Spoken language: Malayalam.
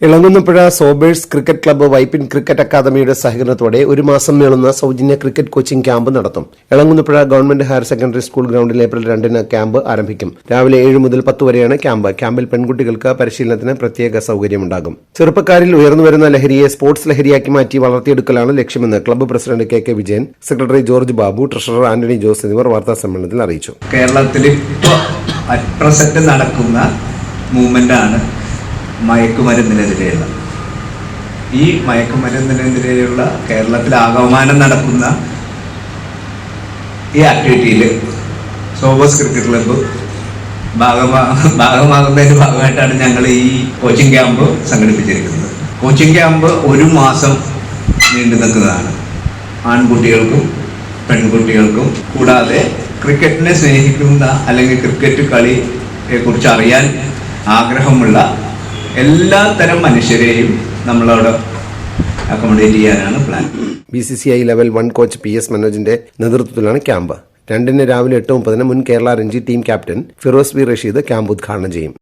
Elankunnapuzha Sobers cricket club Vypin cricket അക്കാദമിയുടെ സഹകരണത്തോടെ ഒരു മാസം നീളുന്ന സൗജന്യ ക്രിക്കറ്റ് കോച്ചിംഗ് ക്യാമ്പ് നടത്തും. Elankunnapuzha government higher secondary school ഗ്രൌണ്ടിൽ ഏപ്രിൽ 2-ന് ക്യാമ്പ് ആരംഭിക്കും. രാവിലെ 7 മുതൽ 10 വരെയാണ് ക്യാമ്പ്. ക്യാമ്പിൽ പെൺകുട്ടികൾക്ക് പരിശീലനത്തിന് പ്രത്യേക സൌകര്യമുണ്ടാകും. ചെറുപ്പക്കാരിൽ ഉയർന്നുവരുന്ന ലഹരിയെ സ്പോർട്സ് ലഹരിയാക്കി മാറ്റി വളർത്തിയെടുക്കലാണ് ലക്ഷ്യമെന്ന് club president K Vijayan, secretary George Babu, treasurer Antony Jose എന്നിവർ വാർത്താസമ്മേളനത്തിൽ അറിയിച്ചു. കേരളത്തിൽ പ്രസന്റ് നടക്കുന്ന മൂവ്മെന്റാണ് മയക്കുമരുന്നിനെതിരെയുള്ള. ഈ മയക്കുമരുന്നിനെതിരെയുള്ള കേരളത്തിൽ ആകമാനം നടക്കുന്ന ഈ ആക്ടിവിറ്റിയിൽ സോബേഴ്സ് ക്രിക്കറ്റ് ക്ലബ്ബ് ഭാഗമാകുന്നതിന്റെ ഭാഗമായിട്ടാണ് ഞങ്ങൾ ഈ കോച്ചിങ് ക്യാമ്പ് സംഘടിപ്പിച്ചിരിക്കുന്നത്. കോച്ചിങ് ക്യാമ്പ് ഒരു മാസം നീണ്ടു നിൽക്കുന്നതാണ്. ആൺകുട്ടികൾക്കും പെൺകുട്ടികൾക്കും കൂടാതെ ക്രിക്കറ്റിനെ സ്നേഹിക്കുന്ന അല്ലെങ്കിൽ ക്രിക്കറ്റ് കളിയെ കുറിച്ച് അറിയാൻ ആഗ്രഹമുള്ള എല്ലാ തരം മനുഷ്യരെയും നമ്മളവിടെ അക്കോമഡേറ്റ് ചെയ്യാനാണ് plan. BCCI level 1 coach PS മനോജിന്റെ നേതൃത്വത്തിലാണ് ക്യാമ്പ്. 2-ന് രാവിലെ 8:30 മുൻ Kerala Ranji team captain Firoz V Rasheed camp ഉദ്ഘാടനം ചെയ്യും.